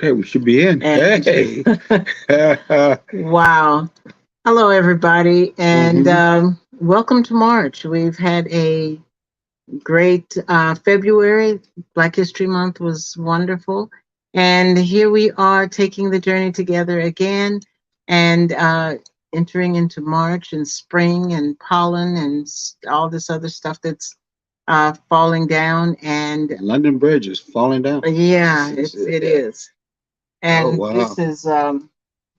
Okay, we should be in. And Hey. wow. Hello, everybody, and hmm welcome to March. We've had a great February. Black History Month was wonderful. And here we are taking the journey together again and entering into March and spring and pollen and all this other stuff that's falling down. And London Bridge is falling down. yeah, it is. Oh, And wow. this is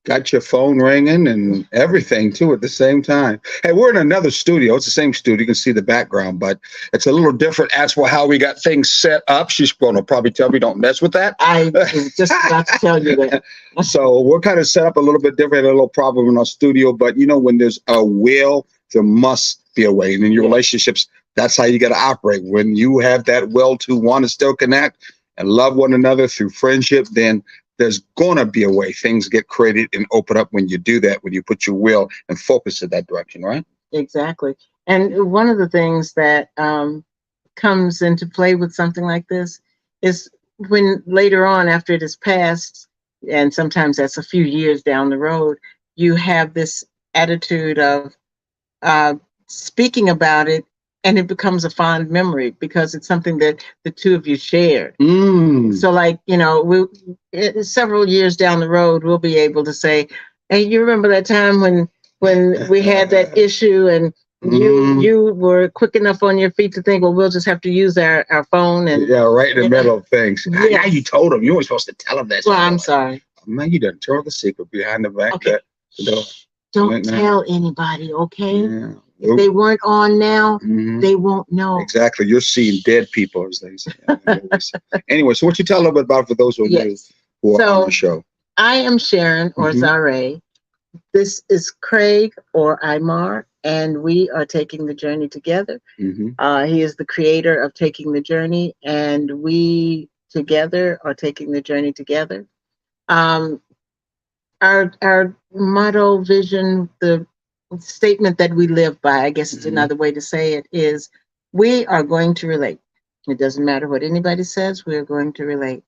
Got your phone ringing and everything too at the same time. Hey, we're in another studio. It's the same studio. You can see the background, but it's a little different as for how we got things set up. She's going to probably tell me don't mess with that. I was just about to tell you that. So we're kind of set up a little bit different, a little problem in our studio. But you know, when there's a will, there must be a way. And in your Yeah. relationships, that's how you got to operate. When you have that will to want to still connect and love one another through friendship, then there's gonna be a way things get created and open up when you do that, when you put your will and focus in that direction, right? Exactly. And one of the things that comes into play with something like this is when later on, after it is passed, and sometimes that's a few years down the road, you have this attitude of uh, speaking about it, and it becomes a fond memory because it's something that the two of you shared. Mm. So, like, several years down the road, we'll be able to say, "Hey, you remember that time when we had that issue, and you were quick enough on your feet to think, well, we'll just have to use our phone." And Yeah, right in the middle of things. yeah, Now you told him. You weren't supposed to tell him that. well, I'm sorry. Man, you done told the secret behind the back. Okay, don't Right now. tell anybody, okay? Yeah. If they weren't on now, Mhm. they won't know. Exactly. You're seeing dead people, as they say. Anyway, so what you tell a little bit about for those who are new Yes. who are on So the show? I am Sharon or Mhm. Zare. This is Craig or Imar, and we are taking the journey together. hmm He is the creator of Taking the Journey, and we together are taking the journey together. Um, our motto, vision, the statement that we live by, I guess it's hmm another way to say it, is we are going to relate. It doesn't matter what anybody says, we are going to relate.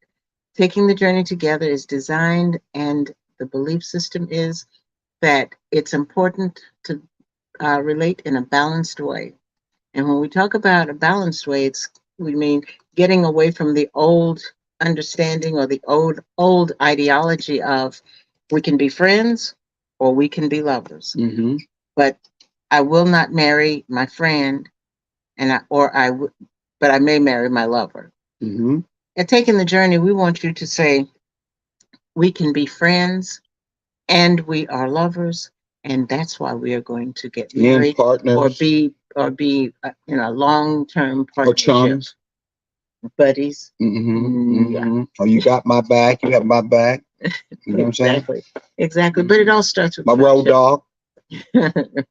Taking the journey together is designed, and the belief system is that it's important to relate in a balanced way. And when we talk about a balanced way, we mean getting away from the old understanding or the old ideology of we can be friends or we can be lovers. hmm But I will not marry my friend, and but I may marry my lover. hmm At taking the journey, we want you to say we can be friends and we are lovers, and that's why we are going to get And married or partners be in a long-term or partnership, chums. buddies. Yeah, Oh, you got my back. You have my back. You know what I'm saying? exactly. But it all starts with My road friendship. dog.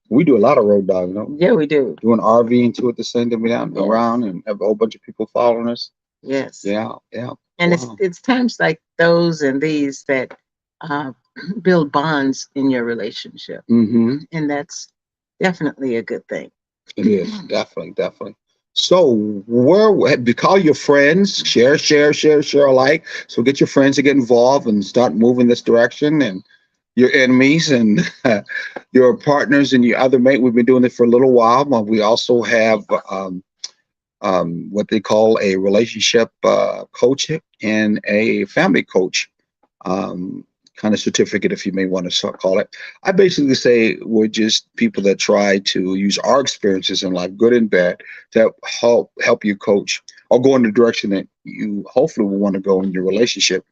We do a lot of road dog, you know. Yeah, we do. Doing RV into it the same thing down Yes. around and have a whole bunch of people following us. Yes. Yeah, yeah. And Wow. it's times like those and these that uh, build bonds in your relationship, hmm and that's definitely a good thing. It is definitely, definitely. So, call your friends, share alike. So, get your friends to get involved and start moving this direction. And your enemies and your partners and your other mate. We've been doing it for a little while. But we also have what they call a relationship coach and a family coach. Um, Kind of certificate, if you may want to call it. I basically say we're just people that try to use our experiences in life, good and bad, to help you coach or go in the direction that you hopefully will want to go in your relationship,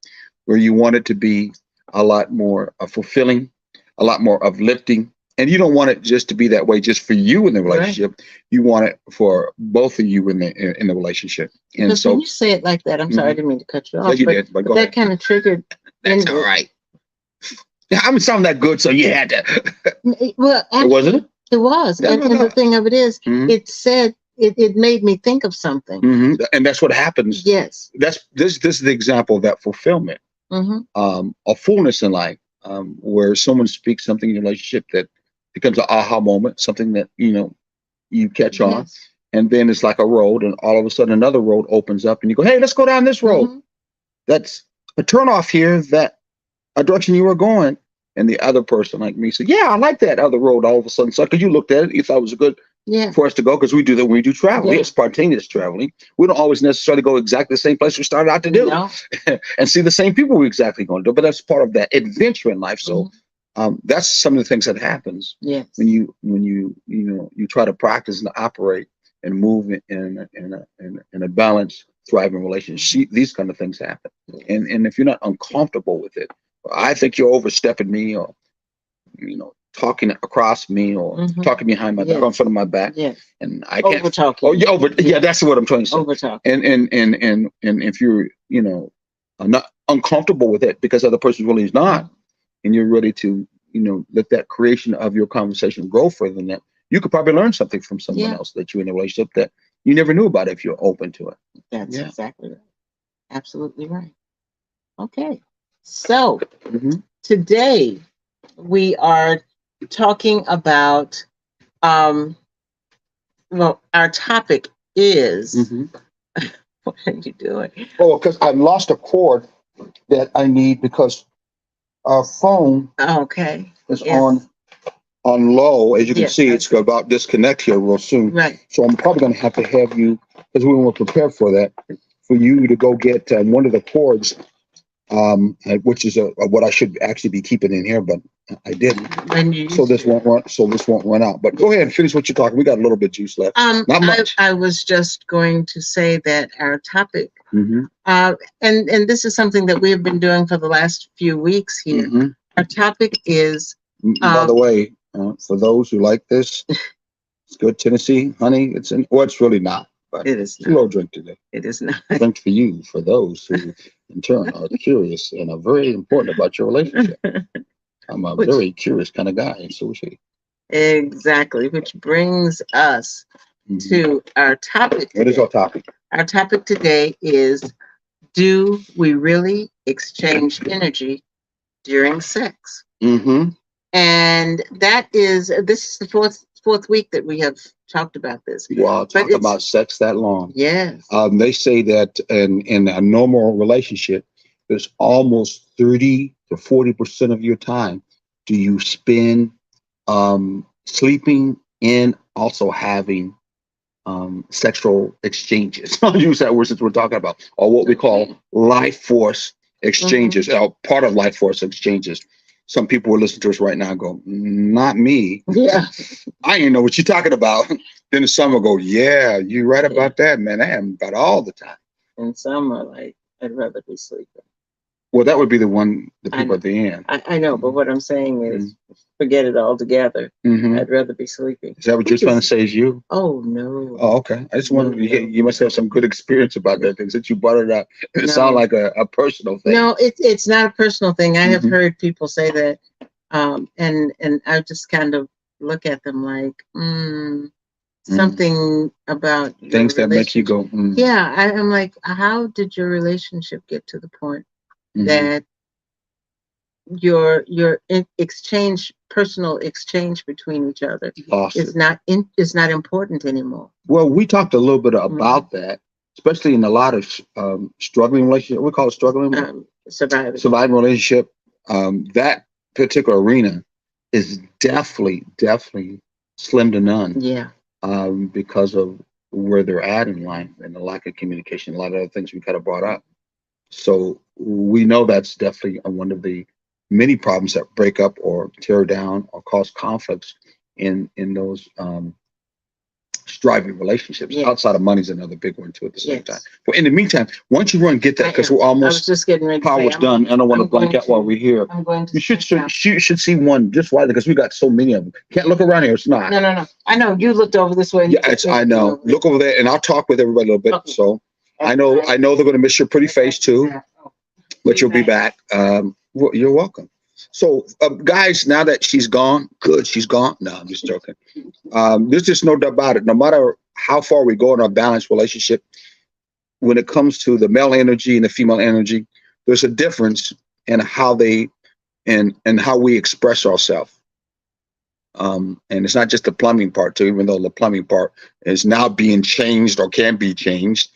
where you want it to be a lot more fulfilling, a lot more uplifting. And you don't want it just to be that way just for you in the Right. relationship. You want it for both of you in the relationship. And Because when so, you say it like that, I'm sorry, I didn't mean to cut you yeah, off, you did, but go that ahead. kind of triggered. That's all right. Yeah, I'm sound that good, so you had to. Well, Wasn't actually, it? it was. That's what I And the thought. thing of it is, Mhm. it said, it made me think of something. And that's what happens. Yes. That's this is the example of that fulfillment, Hmm. a fullness in life, where someone speaks something in your relationship that becomes an aha moment, something that you catch on, Yes. and then it's like a road, and all of a sudden another road opens up, and you go, "Hey, let's go down this road." Hmm. That's a turn off here that a direction you were going. And the other person like me said, yeah, I like that other road all of a sudden. So because you looked at it, you thought it was good Yeah. for us to go, because we do that when we do travel. Yeah. It's spontaneous traveling. We don't always necessarily go exactly the same place we started out to do No. and see the same people we're exactly going to do. But that's part of that adventure in life. So that's some of the things that happens Yes. when you try to practice and operate and move in a balanced, thriving relationship. These kind of things happen. And if you're not uncomfortable with it, I think you're overstepping me, or talking across me, or talking behind my back, in front of my back. Yes. And I can't Over talking. Oh, yeah, yeah, that's what I'm trying to say. Over talking. And if you're not uncomfortable with it because the other person really is not, and you're ready to let that creation of your conversation grow further than that, you could probably learn something from someone else that you're in a relationship that you never knew about if you're open to it. That's exactly right. Absolutely right. Okay. So today we are talking about well, our topic is what are you doing? Oh, because I lost a cord that I need because our phone is on low. As you can see, it's about disconnect here real soon. Right. So I'm probably going to have you, because we weren't prepared for that, for you to go get one of the cords, which is what I should actually be keeping in here, but I didn't. So this won't run out. But go ahead and finish what you're talking. We got a little bit of juice left. Not much. I was just going to say that our topic, and this is something that we have been doing for the last few weeks here. Our topic is. By the way, for those who like this, it's good Tennessee honey. It's really not. But it is not. A little drink today. It is not. Drink for you, for those who in turn are curious and are very important about your relationship. I'm a very curious kind of guy, and so is he. Exactly, which brings us to our topic today. What is our topic? Our topic today is, do we really exchange energy during sex? And this is the fourth week that we have talked about this. Well, talk about sex that long. Yes. They say that in a normal relationship, there's almost 30 to 40% of your time do you spend sleeping and also having sexual exchanges. I'll use that word since we're talking about, or what we call life force exchanges, or part of life force exchanges. Some people will listen to us right now and go, not me. Yeah. I ain't know what you're talking about. Then some will go, yeah, you're right about that, man. I am about all the time. And some are like, I'd rather be sleeping. Well, that would be the people at the end. I know, but what I'm saying is, forget it altogether. I'd rather be sleeping. Is that what you're trying to say is you? Oh, no. Oh, okay. I just wanted you must have some good experience about that thing since you brought it up. It sounds like a personal thing. No, it's not a personal thing. I have heard people say that, and I just kind of look at them like, something about things that make you go, Yeah, I'm like, how did your relationship get to the point that your personal exchange between each other is not important anymore? Well, we talked a little bit about that, especially in a lot of struggling relationships. We call it struggling surviving relationship. That particular arena is definitely slim to none. Yeah. Because of where they're at in life and the lack of communication, a lot of other things we kind of brought up. So we know that's definitely one of the many problems that break up or tear down or cause conflicts in those striving relationships. Outside of money's another big one too at the same time. But in the meantime, once you run and get that, because we're almost, I was just getting ready. Power's done. I don't want to blank out while we're here. I'm going to. You should see one just why, because we got so many of them. Can't look around here. It's not. No. I know you looked over this way. Yeah, I know. Look over there, and I'll talk with everybody a little bit. Okay. So I know they're going to miss your pretty face too, but you'll be back. Well, you're welcome. So, guys, now that she's gone, good, she's gone. No, I'm just joking. There's just no doubt about it. No matter how far we go in our balanced relationship, when it comes to the male energy and the female energy, there's a difference in how they and how we express ourselves. And it's not just the plumbing part too, even though the plumbing part is now being changed or can be changed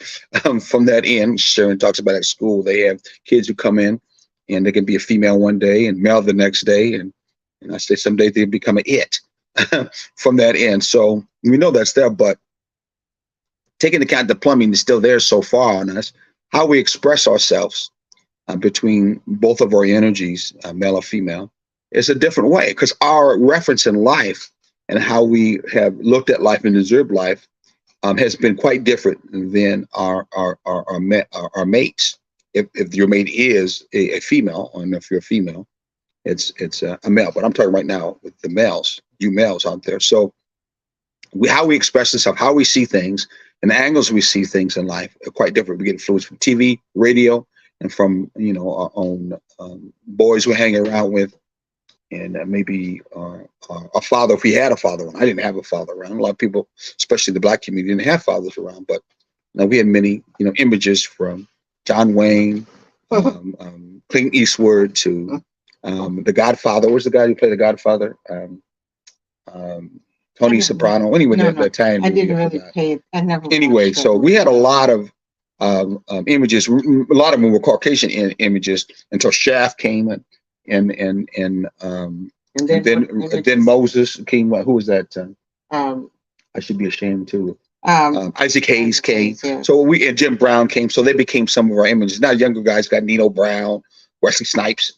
from that end. Sharon talks about at school, they have kids who come in and they can be a female one day and male the next day. And I say someday they become an it from that end. So we know that's there, but taking into account the plumbing is still there so far on us, how we express ourselves between both of our energies, male or female, is a different way because our reference in life and how we have looked at life and observed life has been quite different than our mates. If your mate is a female, and if you're a female, it's a male. But I'm talking right now with the males, you males out there. So how we express ourselves, how we see things, and the angles we see things in life are quite different. We get influenced from TV, radio, and from our own boys we hang around with, and maybe a father if we had a father around. I didn't have a father around. A lot of people, especially the Black community, didn't have fathers around, but we had many images from John Wayne, Clint Eastwood to the Godfather. What was the guy who played the Godfather? Tony Soprano. Anyway, that time I didn't really pay it. I never. Anyway, so we had a lot of images. A lot of them were Caucasian images until Shaft came and then Moses came. Who was that? I should be ashamed too. Isaac Hayes came. Yeah. So and Jim Brown came. So they became some of our images. Now younger guys got Nino Brown, Wesley Snipes,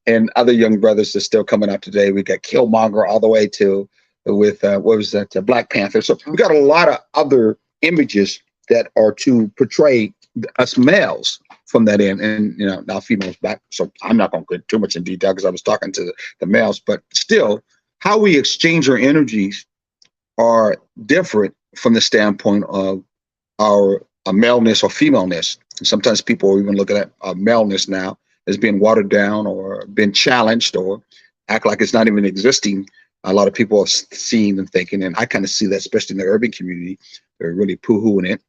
and other young brothers that's still coming up today. We got Killmonger all the way to with what was that? Black Panther. So we got a lot of other images that are to portray us males from that end, and now females back. So I'm not going to get too much in detail because I was talking to the males, but still, how we exchange our energies are different from the standpoint of our maleness or femaleness. And sometimes people are even looking at maleness now as being watered down or been challenged or act like it's not even existing. A lot of people are seeing and thinking, and I kind of see that, especially in the urban community, they're really poo-hooing it.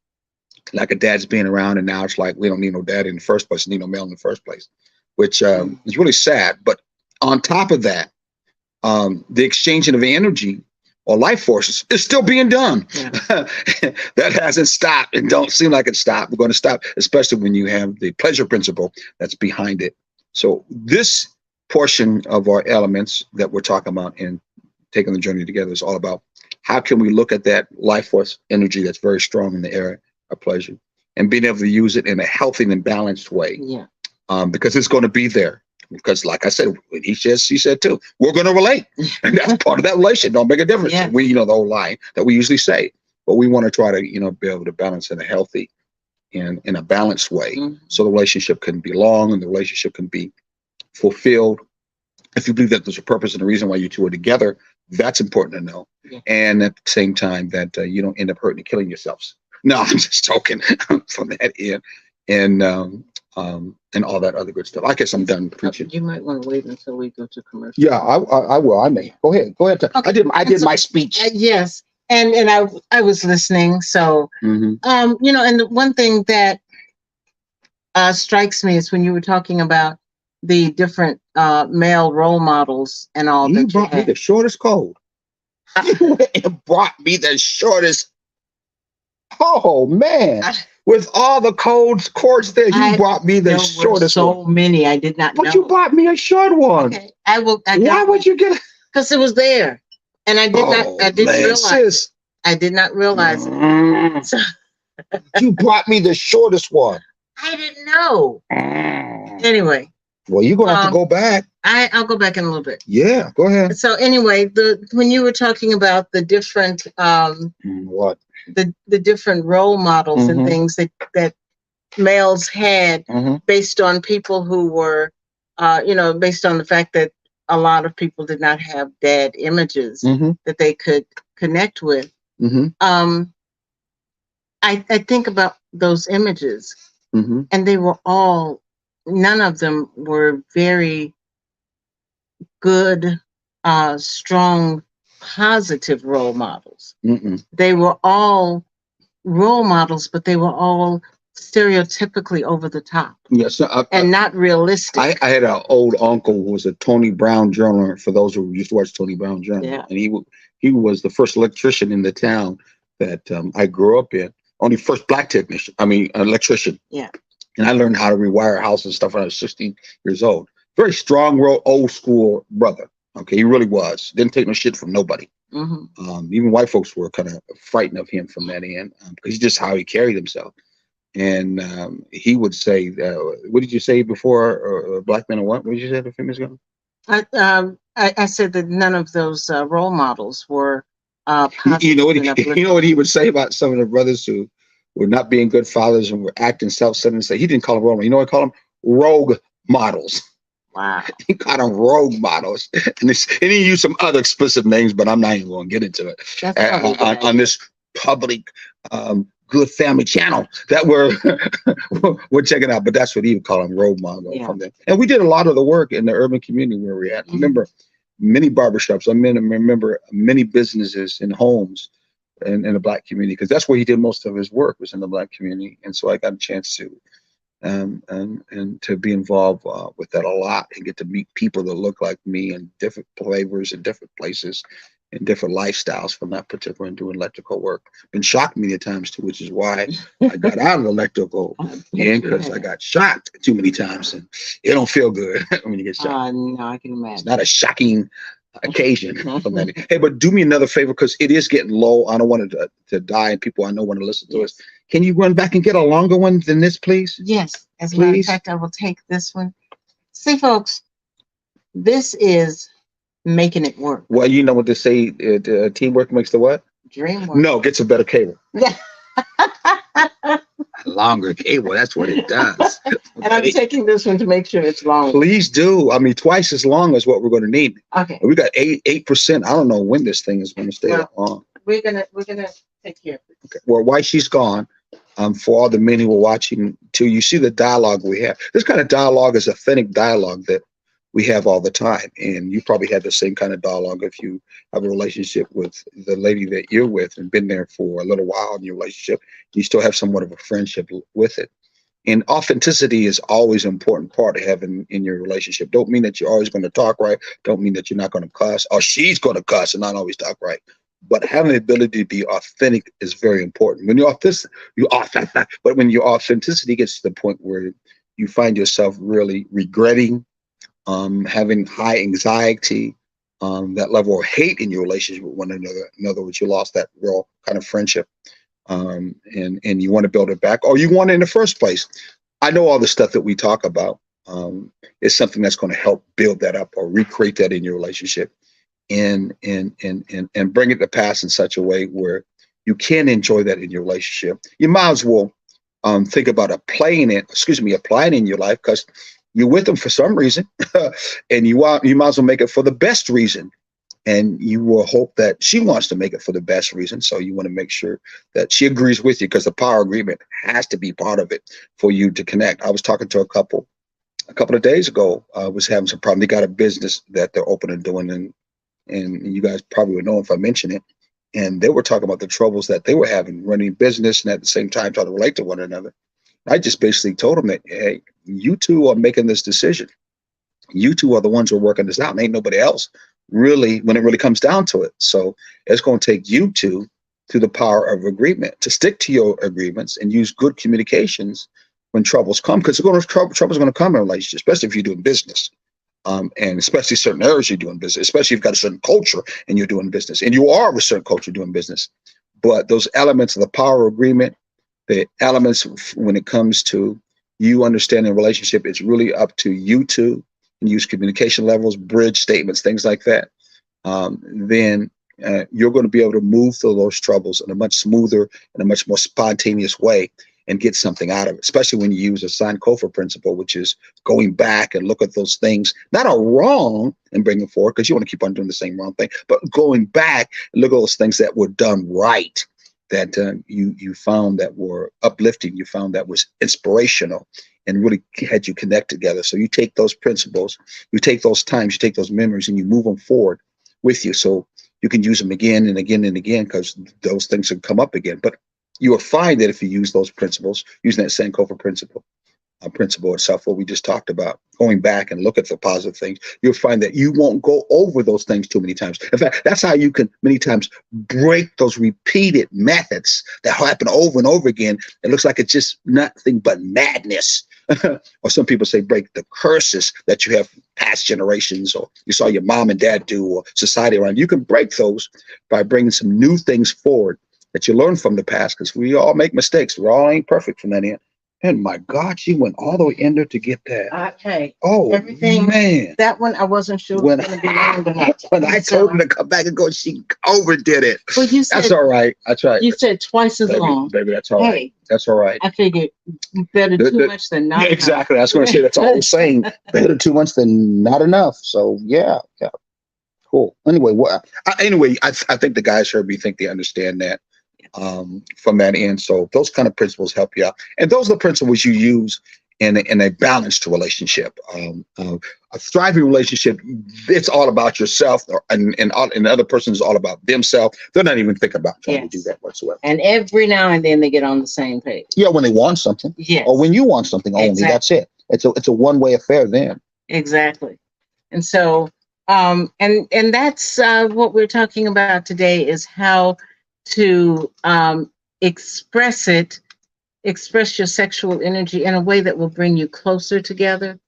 Like a dad's being around, and now it's like we don't need no dad in the first place, need no male in the first place, which is really sad. But on top of that, the exchanging of energy or life forces is still being done. Yeah. That hasn't stopped and don't seem like it's stopped. We're going to stop, especially when you have the pleasure principle that's behind it. So this portion of our elements that we're talking about in Taking the Journey Together is all about how can we look at that life force energy that's very strong in the area of pleasure and being able to use it in a healthy and balanced way. Yeah. Because it's going to be there. Because like I said, he said too, we're going to relate. And that's part of that relation. Don't make a difference. Yeah. We, the whole line that we usually say, but we want to try to, be able to balance in a healthy and in a balanced way. Mm-hmm. So the relationship can be long and the relationship can be fulfilled. If you believe that there's a purpose and a reason why you two are together, that's important to know. Yeah. And at the same time that you don't end up hurting and killing yourselves. No, I'm just joking from that end. And all that other good stuff. I guess I'm done preaching. You might want to wait until we go to commercial. Yeah, I will. I may. Go ahead. Okay. I did my speech. Yes, and I was listening. So, mm-hmm. And the one thing that strikes me is when you were talking about the different male role models and all that. You brought me the shortest code. You brought me the shortest. Oh man. With all the chords there, you brought me the shortest so one. Many, I did not know. But you brought me a short one. Okay. Why would you get it? Because it was there. And I didn't realize it. I did not realize it. So, you brought me the shortest one. I didn't know. Anyway. Well, you're going to have to go back. I'll go back in a little bit. Yeah, go ahead. So anyway, when you were talking about the different what? The different role models mm-hmm. and things that males had mm-hmm. based on people who were, based on the fact that a lot of people did not have dad images mm-hmm. that they could connect with. Mm-hmm. I think about those images mm-hmm. and they were none of them were very good, strong, positive role models. Mm-mm. They were all role models, but they were all stereotypically over the top Yes, and not realistic. I had an old uncle who was a Tony Brown journaler. For those who used to watch Tony Brown journal, Yeah. and he was the first electrician in the town that I grew up in. Only first black technician. I mean, electrician. Yeah. And I learned how to rewire a house and stuff when I was 16 years old. Very strong, real old school brother. Okay, he really was. Didn't take no shit from nobody. Even white folks were kind of frightened of him from that end because he's just how he carried himself. And he would say, "What did you say before? Black men or what? What did you say? The famous guy?" I said that none of those role models were You know what? positive and You know what he would say about some of the brothers who were not being good fathers and were acting self-centered. Say he didn't call them role models. You know what he called them? Rogue models. Wow. He called them rogue models, and he used some other explicit names, but I'm not even going to get into it That's probably a good on idea. this public good family channel that we're checking out. But that's what he would call them, rogue models. Yeah. From them. And we did a lot of the work in the urban community where we're at. I remember many barbershops. I remember many businesses and homes in the black community, because that's where he did most of his work, was in the black community. And so I got a chance to and to be involved with that a lot and get to meet people that look like me in different flavors and different places and different lifestyles from that particular and doing electrical work. Been shocked many times too, which is why I got out of electrical, because I got shocked too many times, and it don't feel good when you get shocked. No, I can imagine. It's not a shocking occasion from that. Hey, but do me another favor, because it is getting low. I don't want it to die, and people I know want to listen to us. Can you run back and get a longer one than this, please? Yes. As a matter of Please? fact, I will take this one. See, folks, this is making it work. Well, you know what they say, teamwork makes the what? Dream work. No, gets a better cable. Longer cable, that's what it does. And I'm taking this one to make sure it's long. Please do. I mean, twice as long as what we're going to need. Okay. We got 8%. I don't know when this thing is going to stay that long. We're gonna take care of it. Okay. Well, while she's gone, for all the men who are watching too, you see the dialogue we have. This kind of dialogue is authentic dialogue that we have all the time. And you probably had the same kind of dialogue if you have a relationship with the lady that you're with and been there for a little while in your relationship. You still have somewhat of a friendship with it. And authenticity is always an important part of having in your relationship. Don't mean that you're always going to talk right. Don't mean that you're not going to cuss, or she's going to cuss and not always talk right. But having the ability to be authentic is very important. When you're authentic, but when your authenticity gets to the point where you find yourself really regretting, having high anxiety, that level of hate in your relationship with one another. In other words, you lost that real kind of friendship, and you want to build it back, or you want it in the first place. I know all the stuff that we talk about is something that's going to help build that up or recreate that in your relationship, and bring it to pass in such a way where you can enjoy that in your relationship. You might as well think about applying it in your life, because you're with them for some reason, and you might as well make it for the best reason. And you will hope that she wants to make it for the best reason. So you want to make sure that she agrees with you, because the power agreement has to be part of it for you to connect. I was talking to a couple of days ago. Was having some problem. They got a business that they're open and doing, and you guys probably would know if I mention it. And they were talking about the troubles that they were having running business and at the same time trying to relate to one another. I just basically told them that, hey, you two are making this decision. You two are the ones who are working this out, and ain't nobody else really, when it really comes down to it. So it's going to take you two, through the power of agreement, to stick to your agreements and use good communications when troubles come, because trouble's going to come in a relationship, especially if you're doing business. And especially certain areas you're doing business, especially if you've got a certain culture and you're doing business, and you are of a certain culture doing business. But those elements of the power agreement, the elements when it comes to you understanding a relationship, it's really up to you two, and use communication levels, bridge statements, things like that. Then you're going to be able to move through those troubles in a much smoother and a much more spontaneous way, and get something out of it, especially when you use a Sankofa principle, which is going back and look at those things that are wrong and bring them forward, because you want to keep on doing the same wrong thing, but going back and look at those things that were done right, that you found that were uplifting, you found that was inspirational, and really had you connect together. So you take those principles, you take those times, you take those memories, and you move them forward with you, so you can use them again and again and again, because those things can come up again. But you will find that if you use those principles, using that Sankofa principle itself, what we just talked about, going back and look at the positive things, you'll find that you won't go over those things too many times. In fact, that's how you can many times break those repeated methods that happen over and over again. It looks like it's just nothing but madness. Or some people say break the curses that you have from past generations, or you saw your mom and dad do, or society around. You can break those by bringing some new things forward that you learn from the past, because we all make mistakes. We all ain't perfect from that end. And my God, she went all the way in there to get that. Hey, Oh, everything, man. that one I wasn't sure When, was going to be long enough. when I told her to come back and go, she overdid it. Well, you said, That's all right. That's right. you said twice as Baby, long. baby, that's all right. Hey, That's all right. I figured better too much than not Yeah, enough. exactly. I was going to say that's all I'm saying. Better too much than not enough. So yeah, cool. Anyway, I think the guys heard me. Think they understand that from that end. So those kind of principles help you out, and those are the principles you use in a balanced relationship. A thriving relationship, it's all about yourself, and the other person is all about themselves. They're not even thinking about trying to do that whatsoever. And every now and then they get on the same page. Yeah, when they want something, or when you want something only. Exactly. That's it. It's a one-way affair then. Exactly. And so, and that's what we're talking about today, is how to express your sexual energy in a way that will bring you closer together,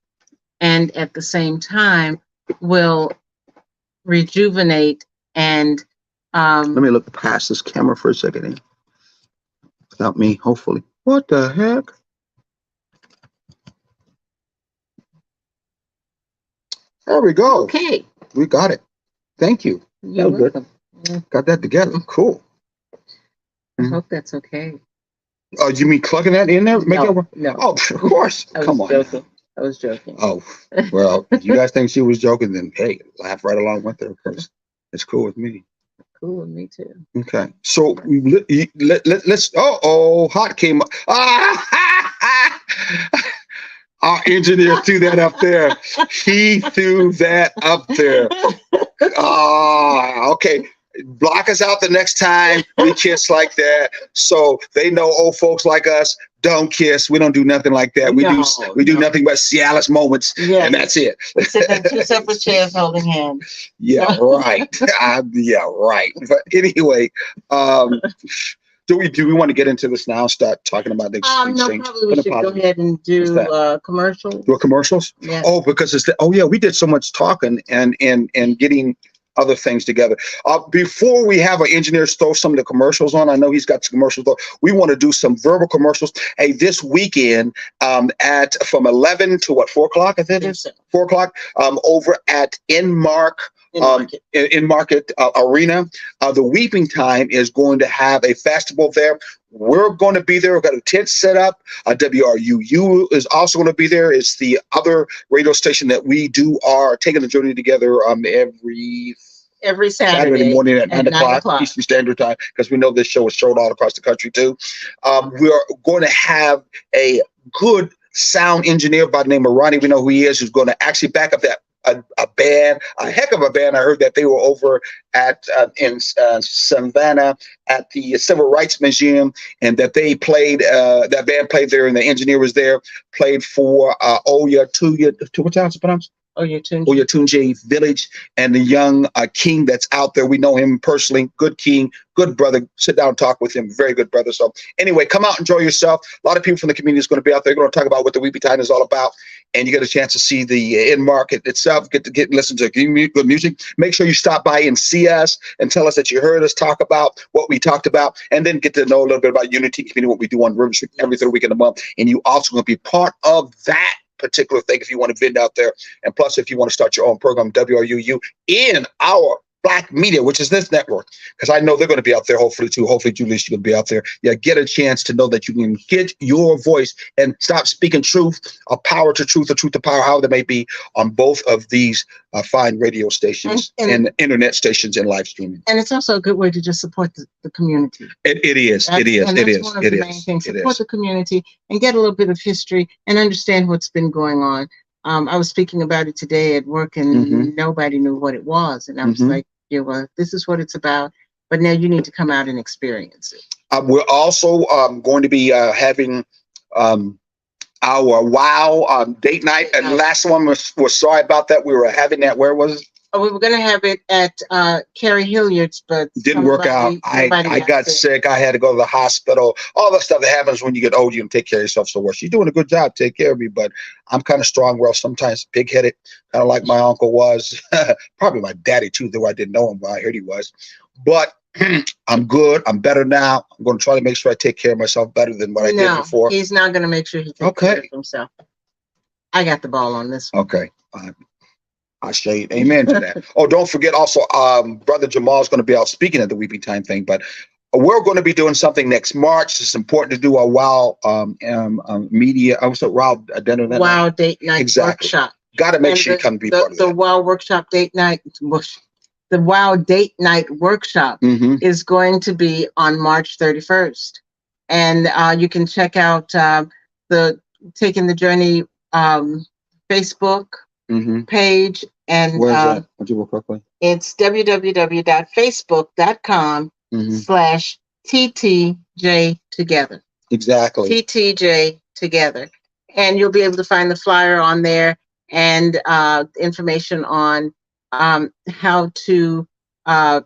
and at the same time will rejuvenate and Let me look past this camera for a second. Without me, hopefully. What the heck? There we go. Okay. We got it. Thank you. You're welcome. Got that together. Cool. I hope that's okay. Oh, you mean plugging that in there? No. Oh, of course. Come on. Joking. I was joking. Oh, well, if you guys think she was joking, then hey, laugh right along with her, because it's cool with me. Cool with me too. Okay. So let's. Hot came up. Our engineer threw that up there. He threw that up there. Okay. Block us out the next time we kiss like that, so they know old folks like us don't kiss. We don't do nothing like that. We do nothing but Cialis moments, and that's it. We sit in two separate chairs holding hands. Yeah, right. Yeah, right. But anyway, do we want to get into this now? Start talking about the no, probably we should go ahead and do commercials. Do commercials? Yeah. Oh, because we did so much talking and getting other things together. Before we have an engineer throw some of the commercials on, I know he's got some commercials, though. We want to do some verbal commercials. Hey, this weekend from 11 to 4 o'clock, I think it is? 4 o'clock, over at Inmark Arena. The Weeping Time is going to have a festival there. We're going to be there. We've got a tent set up. WRUU is also going to be there. It's the other radio station that we are taking the journey together every Saturday morning at 9 o'clock Eastern Standard Time, because we know this show is showed all across the country too. We're going to have a good sound engineer by the name of Ronnie. We know who he is, who's going to actually back up that a band, a heck of a band. I heard that they were over at in Savannah at the Civil Rights Museum, and that they played. That band played there, and the engineer was there. Played for what's how it's pronounced? Oyatunji Village, and the young king that's out there. We know him personally. Good king, good brother. Sit down and talk with him. Very good brother. So anyway, come out, enjoy yourself. A lot of people from the community is going to be out there. They're going to talk about what the Weeping Time is all about, and you get a chance to see the end market itself. Get to listen to good music. Make sure you stop by and see us and tell us that you heard us talk about what we talked about, and then get to know a little bit about Unity Community, what we do on River Street every third week of the month. And you also going to be part of that particular thing if you want to bid out there. And plus, if you want to start your own program, WRUU in our Black Media, which is this network, because I know they're going to be out there hopefully too. Hopefully, Julius, you'll be out there. Yeah, get a chance to know that you can get your voice and stop speaking truth, or power to truth, or truth to power, however they may be, on both of these fine radio stations and internet stations and live streaming. And it's also a good way to just support the community. It is. One of the main things. Support the community and get a little bit of history and understand what's been going on. I was speaking about it today at work, and nobody knew what it was. And I was like, well, this is what it's about, but now you need to come out and experience it. We're also going to be having um, our WOW date night. And last one was sorry about that. We were having that. Where was it? Oh, we were going to have it at Carrie Hilliard's, but Didn't work out. I got sick. I had to go to the hospital. All the stuff that happens when you get old, you can take care of yourself so well. She's doing a good job. Take care of me, but I'm kind of strong-willed, sometimes pig-headed, kind of like my uncle was. Probably my daddy too, though I didn't know him, but I heard he was. But I'm good. I'm better now. I'm going to try to make sure I take care of myself better than what I did before. He's not going to make sure he takes care of himself. I got the ball on this one. Okay. I say amen to that. Oh, don't forget also, Brother Jamal is going to be out speaking at the Weeping Time thing, but we're going to be doing something next March. It's important to do a WOW media, also WOW dinner. WOW date night workshop. Got to make sure you come be part of that. The WOW workshop date night, the WOW date night workshop is going to be on March 31st. And you can check out the Taking the Journey Facebook page, and where's that? Would you work quickly? It's www.facebook.com/TTJ Together. Exactly. TTJ Together. And you'll be able to find the flyer on there and information on how to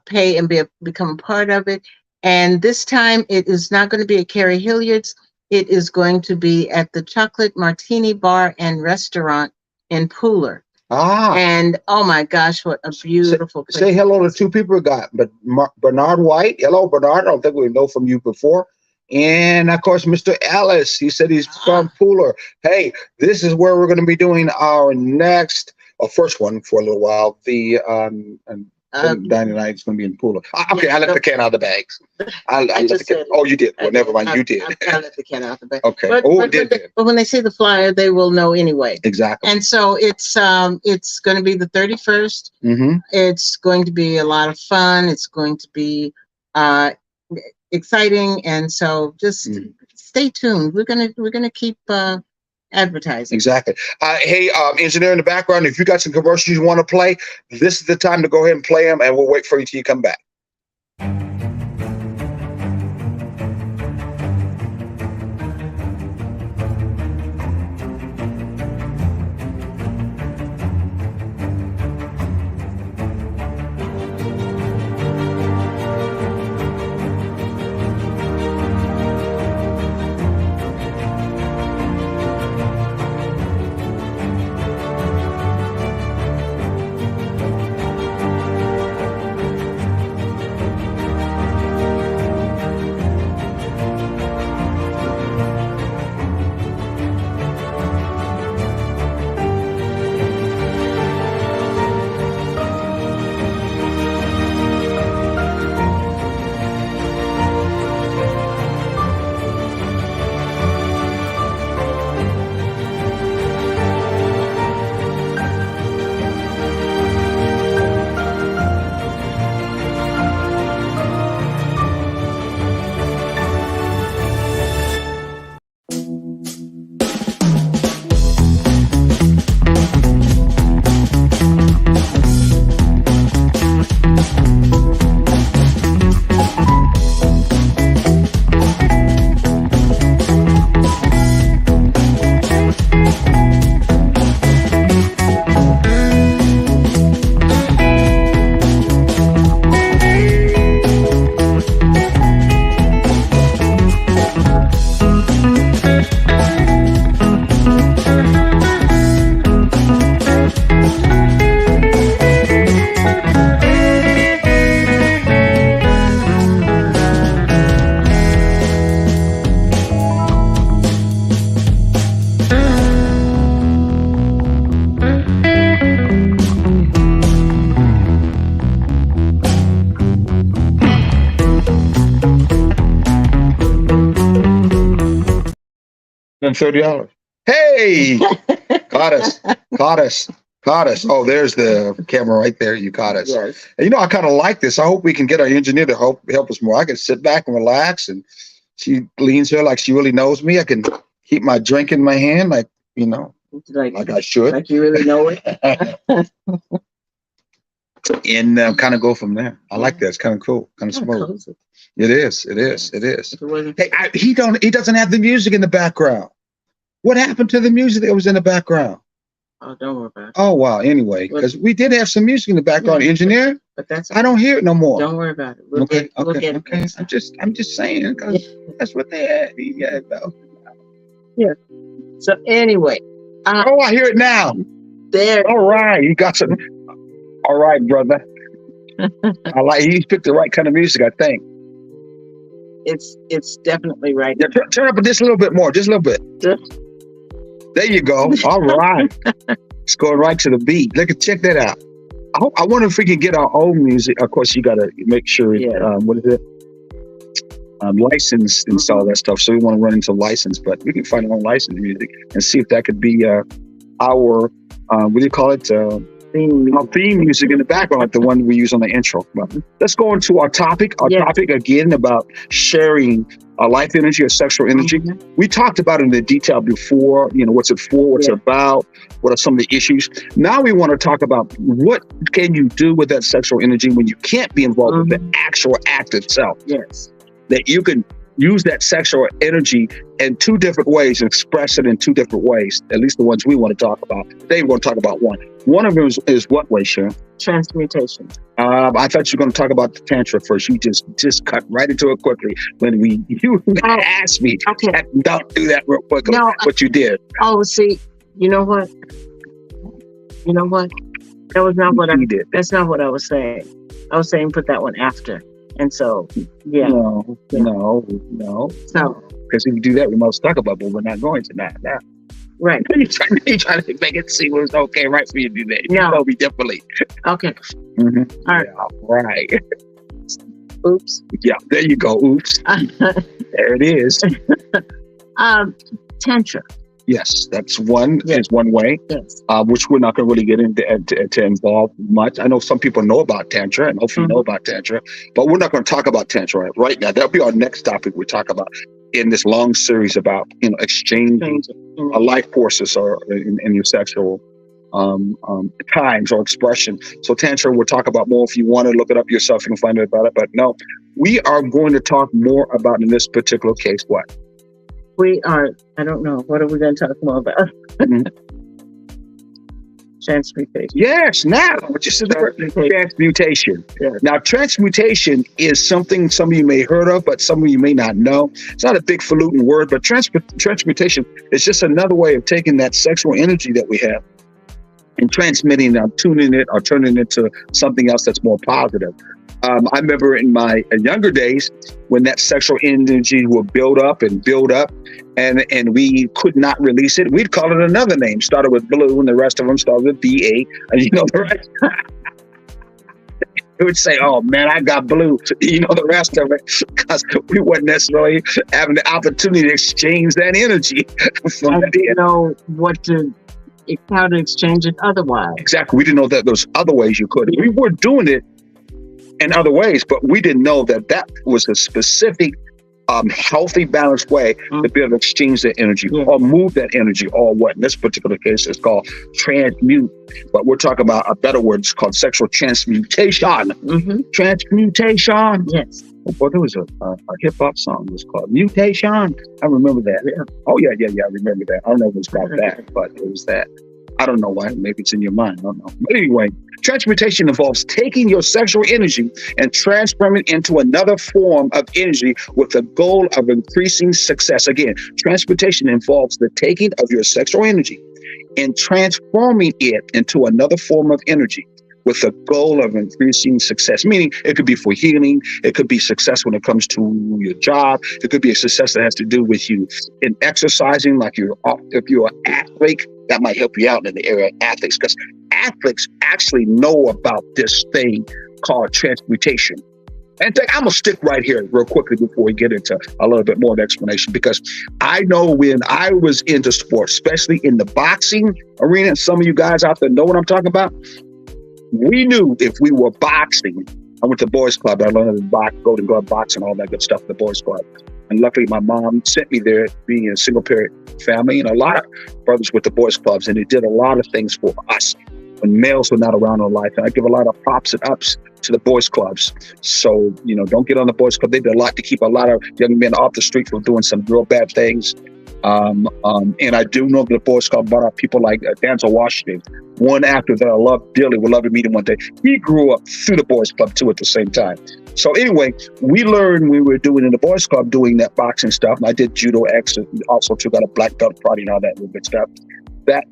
pay and become a part of it. And this time it is not going to be at Carrie Hilliard's. It is going to be at the Chocolate Martini Bar and Restaurant in Pooler. And oh my gosh, what a beautiful place. Say hello to two people we got, but Bernard White. Hello, Bernard. I don't think we know from you before. And of course, Mr. Ellis. He said he's from Pooler. Hey, this is where we're going to be doing our next, first one for a little while. The dining night is going to be in Pooler. Okay, I left the can out of the bags. I left the can. Oh, you did. Well, never mind. You did. I left the can out of the bag. Okay. But when they say the flyer, they will know anyway. Exactly. And so it's going to be the 31st. It's going to be a lot of fun. It's going to be exciting, and so just stay tuned. We're gonna keep advertising. Exactly. Hey, engineer in the background, if you got some commercials you want to play, this is the time to go ahead and play them, and we'll wait for you till you come back. $30. Hey, caught us. Oh, there's the camera right there. You caught us. Yes. And I kind of like this. I hope we can get our engineer to help us more. I can sit back and relax, and she leans here like she really knows me. I can keep my drink in my hand, like I should. Like you really know it. and kind of go from there. I like that. It's kind of cool, kind of Kinda smooth. cozy. It is. It is. It is. If it wasn't, Hey, he doesn't have the music in the background. What happened to the music that was in the background? oh, don't worry about it. Oh wow. Anyway, because we did have some music in the background, engineer. But that's I don't hear it no more. Don't worry about it. We'll Okay. we'll Okay. get it Okay. next time. I'm just saying because that's what they had. Yeah. Though. So anyway, Oh, I hear it now. there. All right, you got some. All right, brother. I like. He picked the right kind of music, I think. It's definitely right. Yeah, turn up just a little bit more, just a little bit. Just- There you go. All right, it's going right to the beat. Check that out. I wonder if we can get our own music. Of course, you got to make sure. Yeah. What is it? Licensed and all that stuff. So we want to run into license, but we can find our own licensed music and see if that could be our what do you call it? Our theme music in the background, like the one we use on the intro. But let's go into our topic. Our topic again about sharing life energy or sexual energy. Mhm. We talked about it in the detail before. What's it for? What's it about? What are some of the issues? Now we want to talk about what can you do with that sexual energy when you can't be involved with the actual act itself. Yes. That you can use that sexual energy in two different ways and express it in two different ways, at least the ones we want to talk about. Today we're going to talk about one. One of them is what way, Sharon? Transmutation. I thought you were going to talk about the Tantra first. You just cut right into it quickly when you asked me. Okay. Don't do that real quickly. No, but you did. Oh, see, you know what? That was not what You did. That's not what I was saying. I was saying put that one after. And so, yeah. No. So, Because if you do that, we must talk about, but we're not going to that now. right. You're trying to make it seem it was okay, right, for you to do that. You No. told me differently. Okay. Mm-hmm. All right. Yeah, right. Oops. Yeah, there you go. Oops. There it is. Tantra. Yes, that's one. Yes. Is one way, Yes. which we're not going to really get into to involve much. I know some people know about Tantra and hopefully know about Tantra, but we're not going to talk about Tantra right now. That'll be our next topic we talk about in this long series about exchanging life forces or in your sexual times or expression. So Tantra we'll talk about more. If you want to look it up yourself, you can find out about it. But no, we are going to talk more about in this particular case what? We are, I don't know, what are we going to talk more about? Transmutation. Yes, now, what you said, transmutation. Yes. Now, transmutation is something some of you may heard of, but some of you may not know. It's not a big falutin word, but transmutation is just another way of taking that sexual energy that we have and transmitting it, tuning it, or turning it into something else that's more positive. I remember in my younger days when that sexual energy would build up, and we could not release it. We'd call it another name. Started with blue, and the rest of them started with BA. And the rest. It would say, "Oh man, I got blue." The rest of it, because we weren't necessarily having the opportunity to exchange that energy. I didn't know how to exchange it otherwise. Exactly. We didn't know that there's other ways you could. We were doing it in other ways, but we didn't know that was a specific, healthy, balanced way to be able to exchange that energy or move that energy, or what in this particular case is called transmute. But we're talking about a better word. It's called sexual transmutation. Mm-hmm. Transmutation. Yes. Oh, boy, there was a hip hop song that was called Mutation. I remember that. Yeah. Oh, yeah. I remember that. I don't know if it was about that, but it was that. I don't know why. Maybe it's in your mind. I don't know. But anyway, transmutation involves taking your sexual energy and transforming it into another form of energy with the goal of increasing success. Again, transmutation involves the taking of your sexual energy and transforming it into another form of energy with the goal of increasing success. Meaning it could be for healing. It could be success when it comes to your job. It could be a success that has to do with you in exercising, like if you're an athlete, that might help you out in the area of athletes, because athletes actually know about this thing called transmutation. And I'm going to stick right here real quickly before we get into a little bit more of the explanation, because I know when I was into sports, especially in the boxing arena, and some of you guys out there know what I'm talking about, we knew if we were boxing. I went to boys club. I learned to box, Golden Glove boxing, all that good stuff at the boys club. And luckily, my mom sent me there, being a single parent family, and a lot of brothers with the boys clubs, and it did a lot of things for us. when males were not around in life. And I give a lot of props and ups to the boys clubs. So, don't get on the boys club. They did a lot to keep a lot of young men off the street from doing some real bad things. And I do know the boys club brought out people like Denzel Washington, one actor that I love dearly, would love to meet him one day. He grew up through the boys club too at the same time. So anyway, we learned we were doing in the boys club, doing that boxing stuff. And I did judo X, and also too got a black belt karate and all that good stuff. That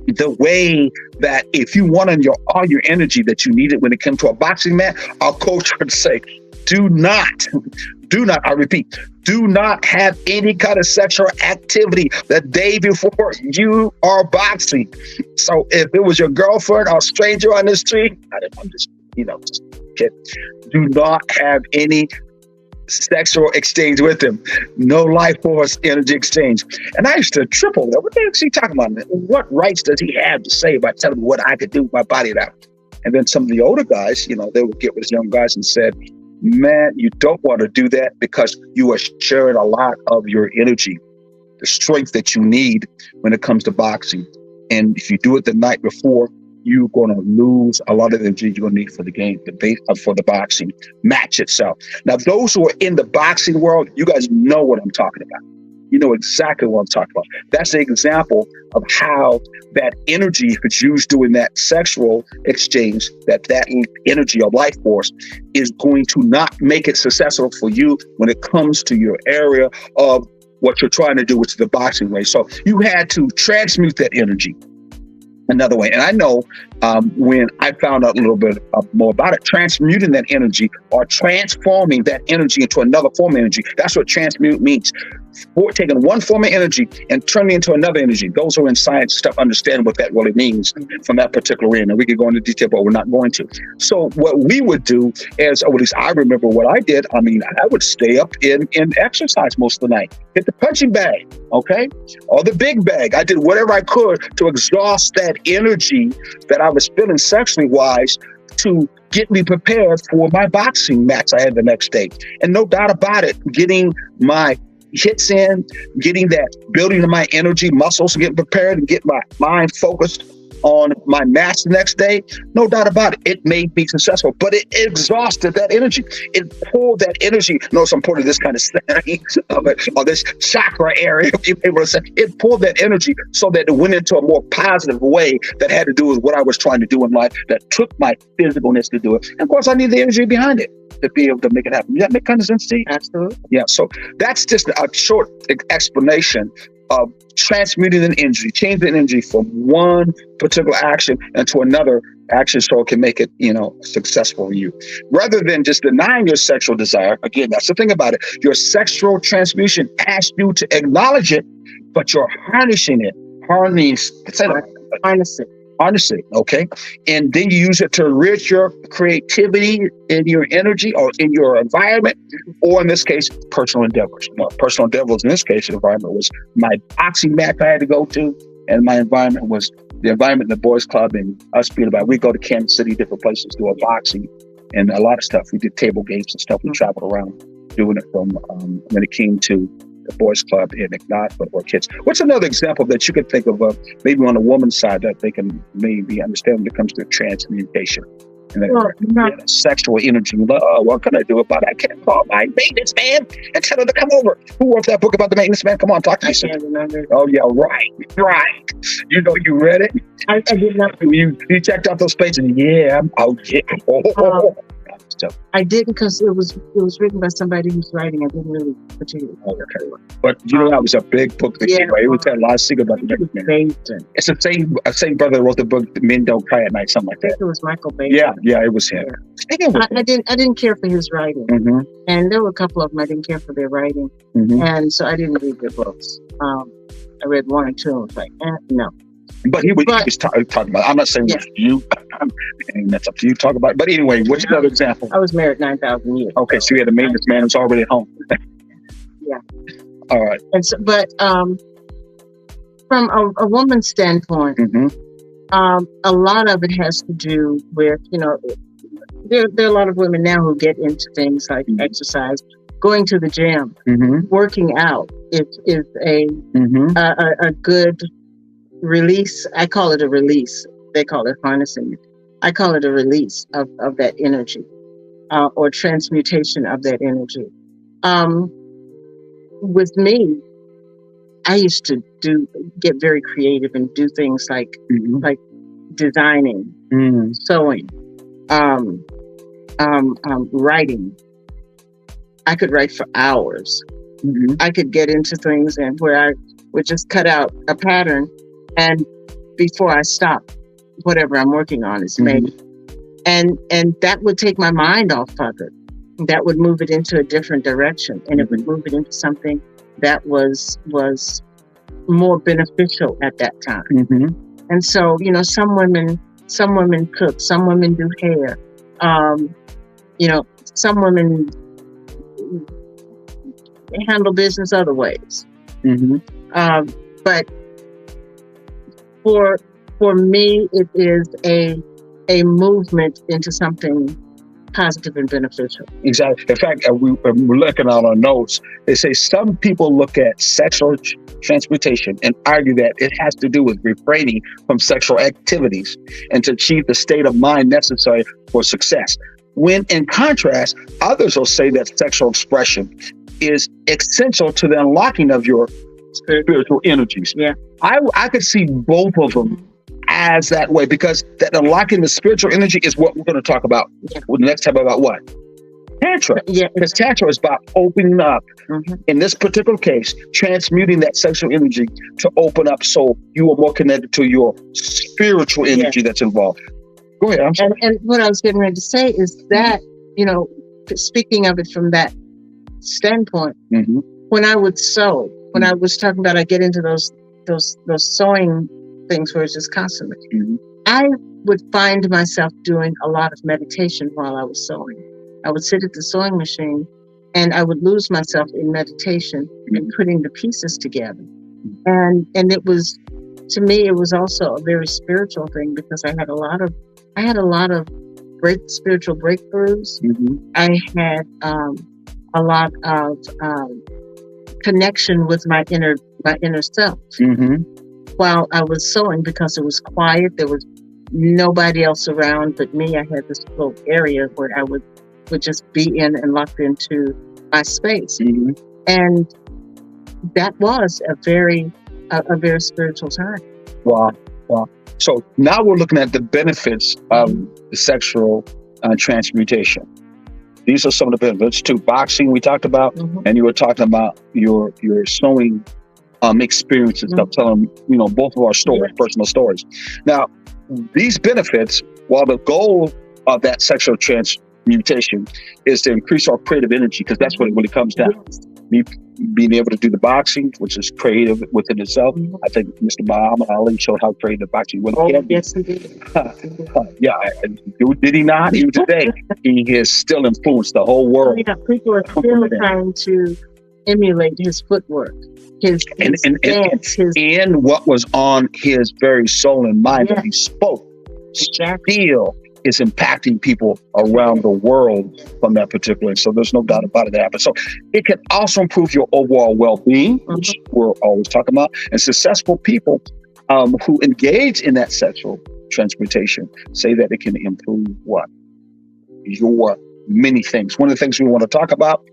the way that if you wanted all your energy that you needed when it came to a boxing match, our coach would say, do not, I repeat, do not have any kind of sexual activity the day before you are boxing. So if it was your girlfriend or stranger on the street, I'm just kid, do not have any sexual exchange with him. No life force energy exchange. And I used to triple that. What the heck is he talking about? What rights does he have to say about telling me what I could do with my body now? And then some of the older guys, they would get with young guys and said, man, you don't want to do that because you are sharing a lot of your energy, the strength that you need when it comes to boxing. And if you do it the night before, you're going to lose a lot of the energy you're going to need for the game, for the boxing match itself. Now, those who are in the boxing world, you guys know what I'm talking about. You know exactly what I'm talking about. That's an example of how that energy, if it's used during that sexual exchange, that energy or life force is going to not make it successful for you when it comes to your area of what you're trying to do, which is the boxing way. So you had to transmute that energy another way. And I know when I found out a little bit more about it, transmuting that energy or transforming that energy into another form of energy. That's what transmute means. Taking one form of energy and turning it into another energy. Those who are in science stuff understand what that really means from that particular area. And we could go into detail, but we're not going to. So what we would do is, or at least I remember what I did. I would stay up in exercise most of the night. Hit the punching bag, okay? Or the big bag. I did whatever I could to exhaust that energy that I was feeling sexually wise to get me prepared for my boxing match I had the next day. And no doubt about it, getting my hits in, getting that building of my energy, muscles, getting prepared and get my mind focused on my match the next day, no doubt about it, it made me successful, but it exhausted that energy. It pulled that energy. Notice I'm putting this kind of saying, or this chakra area, if you able to say, it pulled that energy so that it went into a more positive way that had to do with what I was trying to do in life, that took my physicalness to do it. And of course, I need the energy behind it to be able to make it happen. Does that make kind of sense to you? Absolutely. Yeah, so that's just a short explanation of transmuting an energy, changing energy from one particular action into another action so it can make it, successful for you. Rather than just denying your sexual desire, again, that's the thing about it. Your sexual transmutation asks you to acknowledge it, but you're harnessing it. Harness it, okay? And then you use it to enrich your creativity in your energy or in your environment, or in this case, personal endeavors. Personal endeavors in this case, the environment was my boxing match I had to go to, and my environment was the environment in the boys club and us being about, we go to Kansas City, different places, do a boxing and a lot of stuff. We did table games and stuff. We traveled around doing it from when it came to the boys club in Ignat or kids. What's another example that you could think of maybe on the woman's side that they can maybe understand when it comes to transmutation and then sexual energy? What can I do about it? I can't call my maintenance man and tell her to come over. Who wrote that book about the maintenance man? Come on, talk to me. I can't remember. Oh yeah, right. You read it? I did not. You checked out those pages? Yeah. I didn't, because it was written by somebody who's writing. I didn't really particularly. Okay. But that was a big book. It would tell a lot of secret about the man. It's the same brother that wrote the book Men Don't Cry at Night, something like that. I think it was Michael Baker. Yeah, it was him. Yeah. I didn't care for his writing, and there were a couple of them I didn't care for their writing, and so I didn't read their books. I read one or two, and I was like, no. But he was talking about, I'm not saying it's you, and that's up to you to talk about it. But anyway, what's another example? I was married 9,000 years. Okay, so you had a maintenance man who's already at home. Yeah. All right. And so, but from a woman's standpoint, a lot of it has to do with, there are a lot of women now who get into things like exercise, going to the gym, working out is a good release. I call it a release they call it harnessing it. I call it a release of that energy, or transmutation of that energy. With me, I used to get very creative and do things like designing, sewing, writing. I could write for hours. I could get into things and where I would just cut out a pattern, and before I stop, whatever I'm working on is made. And that would take my mind off of it. That would move it into a different direction, and it would move it into something that was more beneficial at that time. And so, some women cook, some women do hair, some women handle business other ways. But for me, it is a movement into something positive and beneficial. Exactly. In fact, we're looking at our notes. They say some people look at sexual transmutation and argue that it has to do with refraining from sexual activities and to achieve the state of mind necessary for success. When in contrast, others will say that sexual expression is essential to the unlocking of your spiritual energies. Yeah. I could see both of them as that way, because that unlocking the spiritual energy is what we're going to talk about next time. About what? Tantra. Yeah. Because Tantra is about opening up, in this particular case, transmuting that sexual energy to open up so you are more connected to your spiritual energy that's involved. Go ahead. I'm sorry. And what I was getting ready to say is that, speaking of it from that standpoint, when I would sew, when I was talking about I get into those sewing things where it's just constantly, I would find myself doing a lot of meditation while I was sewing. I would sit at the sewing machine and I would lose myself in meditation and putting the pieces together. And it was, to me, it was also a very spiritual thing, because I had a lot of spiritual breakthroughs. I had a lot of connection with my inner self while I was sewing, because it was quiet. There was nobody else around but me. I had this little area where I would just be in and locked into my space. And that was a very spiritual time. Wow. So now we're looking at the benefits of the sexual transmutation. These are some of the benefits too. Boxing we talked about, and you were talking about your sewing experiences. I'm telling both of our stories, personal stories. Now, these benefits, while the goal of that sexual transmutation is to increase our creative energy, because that's what it really comes down. Me being able to do the boxing, which is creative within itself. I think Mr. Muhammad Ali showed how creative boxing was. Yes, he did. Did he not? Even today, he has still influenced the whole world. Yeah, people are still trying to emulate his footwork, his dance, and what was on his very soul and mind that he spoke. Still is impacting people around the world from that particular. So there's no doubt about it that happens. So it can also improve your overall well-being, which we're always talking about. And successful people who engage in that sexual transmutation say that it can improve what? Your many things. One of the things we want to talk about,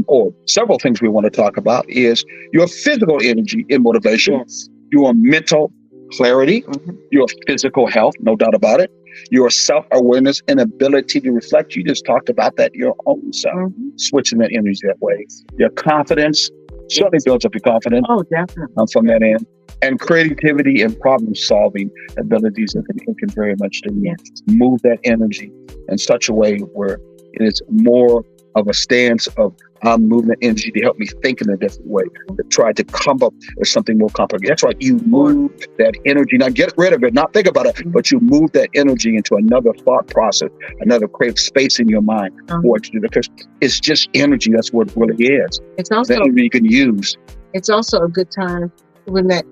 or several things we want to talk about, is your physical energy and motivation, your mental clarity, your physical health, no doubt about it, your self-awareness and ability to reflect. You just talked about that, your own self, switching that energy that way. Your confidence certainly builds up your confidence. Oh, definitely. From that end. And creativity and problem-solving abilities, it can very much move that energy in such a way where it is more of a stance of I'm moving that energy to help me think in a different way, to try to come up with something more complicated. That's right. You move that energy, not get rid of it, not think about it, but you move that energy into another thought process, another creative space in your mind for it to do. Because it's just energy. That's what it really is. It's also that energy you can use. It's also a good time when that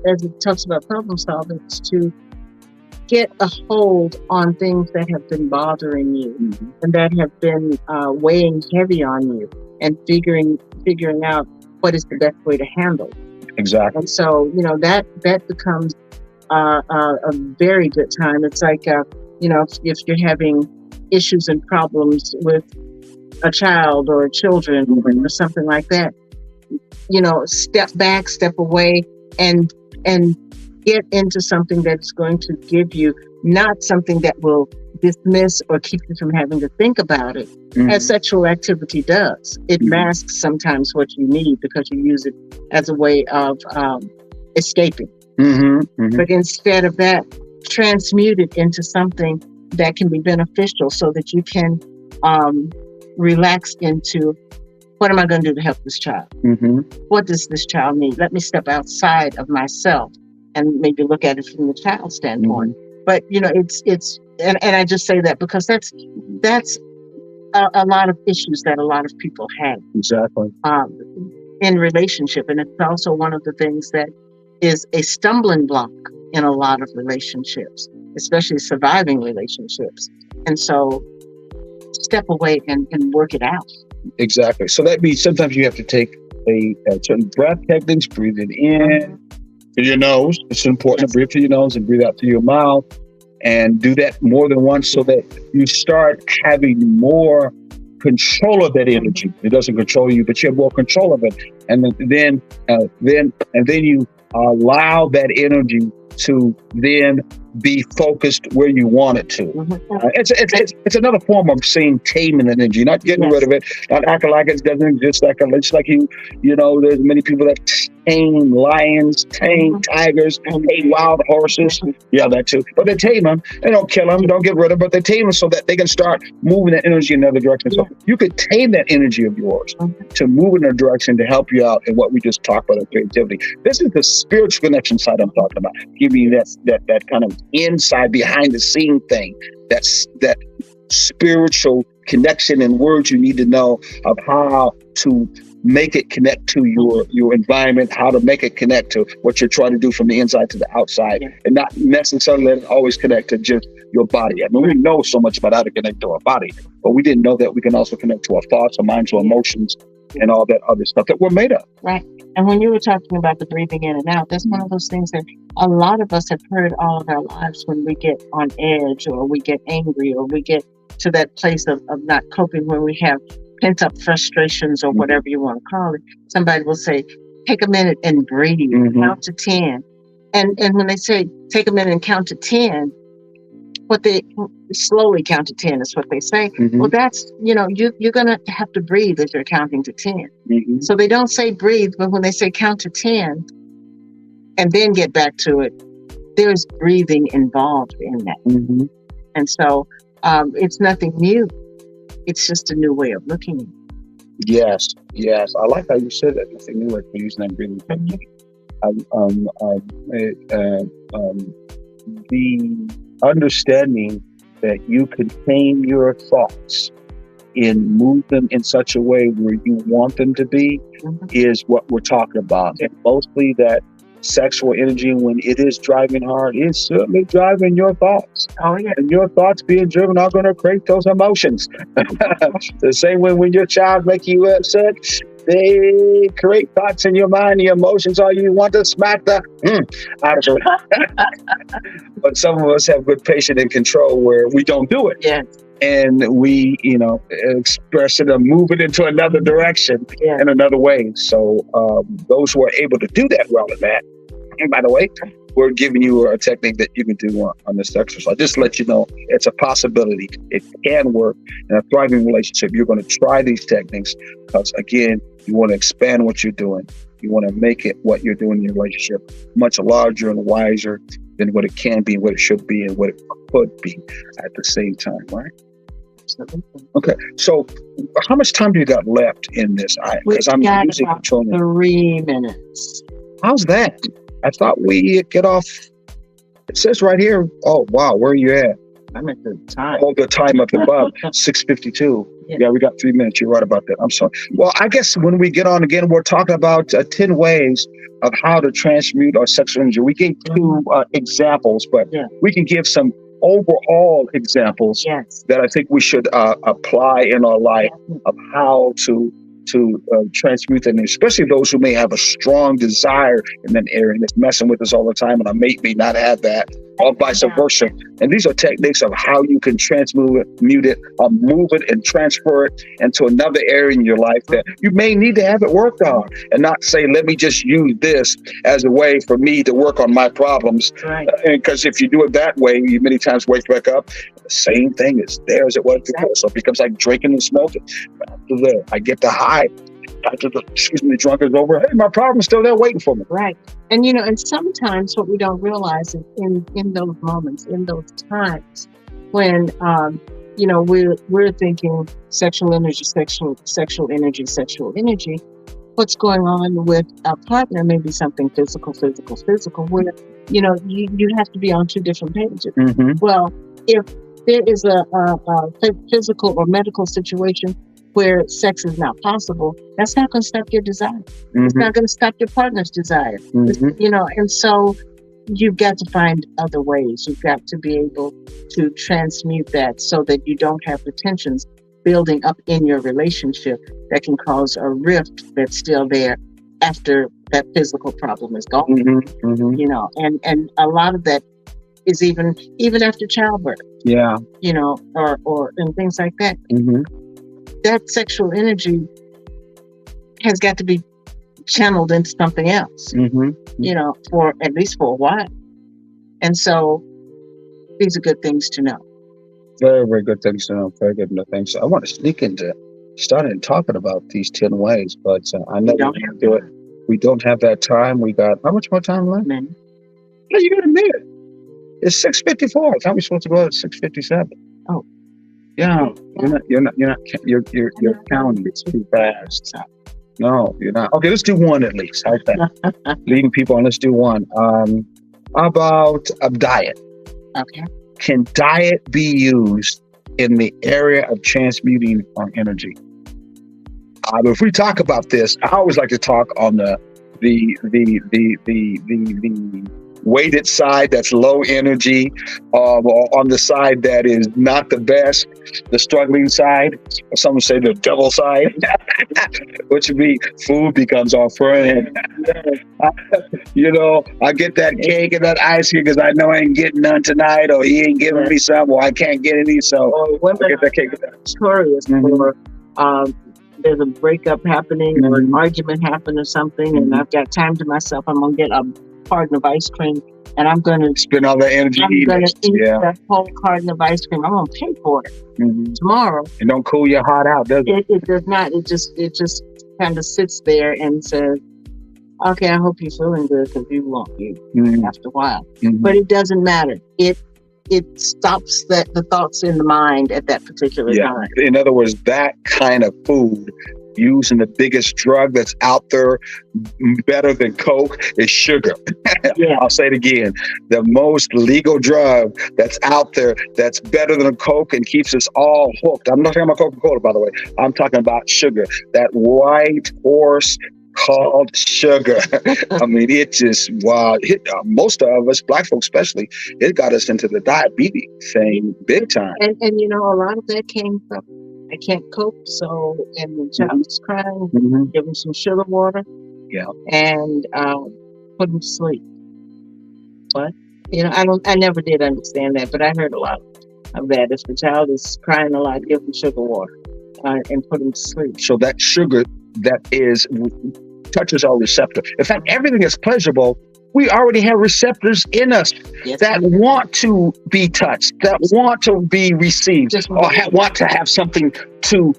as it talks about problem solving, is to get a hold on things that have been bothering you and that have been weighing heavy on you, and figuring out what is the best way to handle. Exactly. And so, that becomes a very good time. It's like, if you're having issues and problems with a child or children or something like that, step back, step away, and get into something that's going to give you not something that will dismiss or keep you from having to think about it, as sexual activity does. It masks sometimes what you need because you use it as a way of escaping. But instead of that, transmute it into something that can be beneficial so that you can relax into, what am I going to do to help this child? What does this child need? Let me step outside of myself and maybe look at it from the child's standpoint. But it's and I just say that because that's a lot of issues that a lot of people have. Exactly. In relationship, and it's also one of the things that is a stumbling block in a lot of relationships, especially surviving relationships. And so, step away and work it out. Exactly. So that means sometimes you have to take a certain breath techniques, breathe it in through your nose. It's important to breathe through your nose and breathe out through your mouth, and do that more than once so that you start having more control of that energy. It doesn't control you, but you have more control of it. And then you allow that energy to then be focused where you want it to. It's another form of saying taming energy, not getting rid of it, not acting like it doesn't exist. It's like there's many people that tame lions, tame tigers, tame wild horses. Yeah, that too. But they tame them. They don't kill them, don't get rid of them, but they tame them so that they can start moving that energy in another direction. So you could tame that energy of yours to move in a direction to help you out in what we just talked about, creativity. This is the spiritual connection side I'm talking about, giving you that kind of inside, behind the scene thing. That's that spiritual connection and words you need to know of how to make it connect to your environment, how to make it connect to what you're trying to do from the inside to the outside, and not necessarily let it always connect to just your body. I mean, we know so much about how to connect to our body, but we didn't know that we can also connect to our thoughts, our minds, our emotions, and all that other stuff that we're made of. Right. And when you were talking about the breathing in and out, that's one of those things that a lot of us have heard all of our lives when we get on edge or we get angry or we get to that place of not coping, when we have pent up frustrations or whatever you want to call it. Somebody will say, take a minute and breathe, count to 10. And when they say take a minute and count to 10, what they slowly count to 10 is what they say. Well, that's, you're going to have to breathe as you're counting to 10. So they don't say breathe, but when they say count to 10 and then get back to it, there's breathing involved in that. And so it's nothing new. It's just a new way of looking at it. Yes. I like how you said that. Nothing new, like we're using that breathing technique. The understanding that you can tame your thoughts and move them in such a way where you want them to be is what we're talking about. And mostly that sexual energy, when it is driving hard, is certainly driving your thoughts. Oh, yeah. And your thoughts being driven are going to create those emotions. The same way when your child makes you upset, they create thoughts in your mind. The emotions are you want to smack the out of it. But some of us have good patience and control where we don't do it. Yes. And we, express it or move it into another direction in another way. So those who are able to do that well in that, and by the way, we're giving you a technique that you can do on this exercise. Just to let you know, it's a possibility. It can work in a thriving relationship. You're going to try these techniques because, again, you want to expand what you're doing. You want to make it, what you're doing in your relationship, much larger and wiser than what it can be, what it should be, and what it could be at the same time, right? Okay, so how much time do you got left in this? Because I'm using controlling 3 minutes. How's that? I thought we get off. It says right here. Oh wow, where are you at? I'm at the time. Oh, the time up above 6:52. Yeah, we got 3 minutes. You're right about that. I'm sorry. Well, I guess when we get on again, we're talking about 10 ways of how to transmute our sexual energy. We gave 2 examples, but we can give some overall examples that I think we should apply in our life of how to transmute that, especially those who may have a strong desire in that area and it's messing with us all the time, and a mate may not have that, or vice versa. And these are techniques of how you can transmute it, move it and transfer it into another area in your life that you may need to have it worked on, and not say, let me just use this as a way for me to work on my problems. Right. Because if you do it that way, you many times wake back up, the same thing is there as it was before. So it becomes like drinking and smoking. After I get the high, after the drunk is over, hey, my problem's still there waiting for me. Right. And, and sometimes what we don't realize is in those moments, in those times when, we're thinking sexual energy, what's going on with our partner may be something physical, where, you have to be on two different pages. Mm-hmm. Well, if there is a physical or medical situation where sex is not possible, that's not going to stop your desire. Mm-hmm. It's not going to stop your partner's desire. Mm-hmm. And so you've got to find other ways. You've got to be able to transmute that so that you don't have the tensions building up in your relationship that can cause a rift that's still there after that physical problem is gone. Mm-hmm. Mm-hmm. And a lot of that is even after childbirth. Yeah. Or and things like that. Mm-hmm. That sexual energy has got to be channeled into something else, mm-hmm. For at least for a while. And so these are good things to know. Very, very good things to know. Very good things. So I want to sneak into starting talking about these 10 ways, but I know we can't do it. We don't have that time. We got, how much more time left? Minute. No, you got a minute. It's 6:54. I thought we were supposed to go at 6:57. Oh. Yeah, you're counting. It's too fast. No, you're not. Okay, let's do one at least. How's that? Leading people on, let's do one. About a diet. Okay. Can diet be used in the area of transmuting our energy? If we talk about this, I always like to talk on the weighted side that's low energy, or on the side that is not the best, the struggling side, or some say the devil side, which would be food becomes our friend. I get that cake and that ice cream because I know I ain't getting none tonight, or he ain't giving me some, or I can't get any, so women I get that cake. Notorious for there's a breakup happening or an argument happened or something, and I've got time to myself. I'm gonna get a carton of ice cream, and I'm gonna spend all that energy. I'm gonna eat that whole carton of ice cream. I'm gonna pay for it tomorrow. And don't cool your heart out, does it? It does not. It just kind of sits there and says, "Okay, I hope you're feeling good because you won't after a while." But it doesn't matter. It stops the thoughts in the mind at that particular time. In other words, that kind of food, using the biggest drug that's out there, better than Coke, is sugar. Yeah. I'll say it again. The most legal drug that's out there that's better than Coke and keeps us all hooked. I'm not talking about Coca-Cola, by the way. I'm talking about sugar. That white horse called sugar. I mean, it just, wow. Most of us, black folks especially, it got us into the diabetes thing big time. And a lot of that came from, I can't cope, so, and the child is crying, give him some sugar water, and put him to sleep. But, I never did understand that, but I heard a lot of that. If the child is crying a lot, give him sugar water and put him to sleep. So that sugar touches our receptor. In fact, everything that's pleasurable, we already have receptors in us that want to be touched, that want to be received, or want to have something to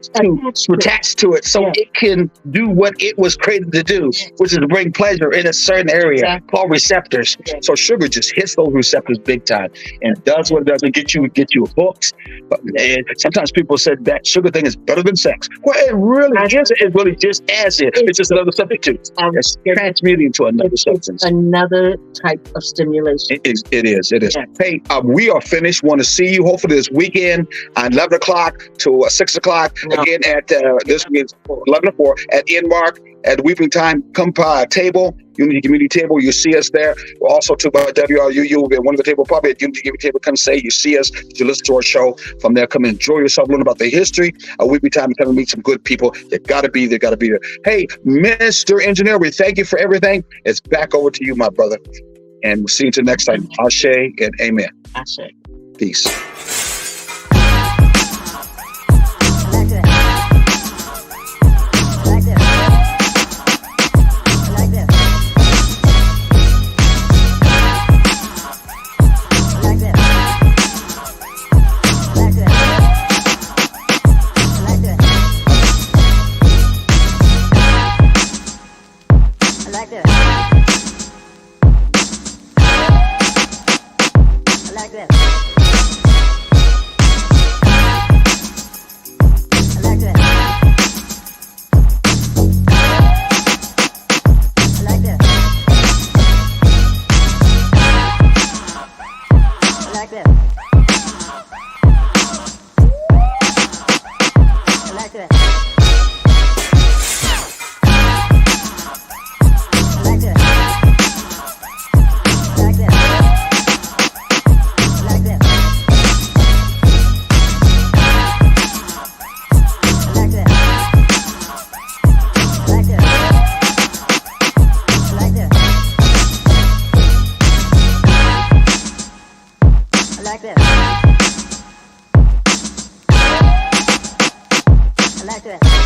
attach to it, so it can do what it was created to do, which is to bring pleasure in a certain area called receptors. So sugar just hits those receptors big time and does what it does and get you hooked. But sometimes people said that sugar thing is better than sex. Well, it really is. It really just as it. It's just another substitute. It's transmuting to another substance. Another type of stimulation. It is. Yeah. Hey, we are finished. Want to see you hopefully this weekend at 11 o'clock to 6 o'clock. Again at this weekend 11 to 4 at Inmark at Weeping Time. Come by a table, Unity Community Table. You see us there. We're also too by WRUU. We'll be at one of the table, probably at Unity Community Table. Come say you see us. You listen to our show. From there, come enjoy yourself, learn about the history of Weeping Time, and come and meet some good people. You gotta be there. Gotta be there. Hey, Mr. Engineer, we thank you for everything. It's back over to you, my brother. And we'll see you until next time. Ashe and amen. Ashe. Peace. like this.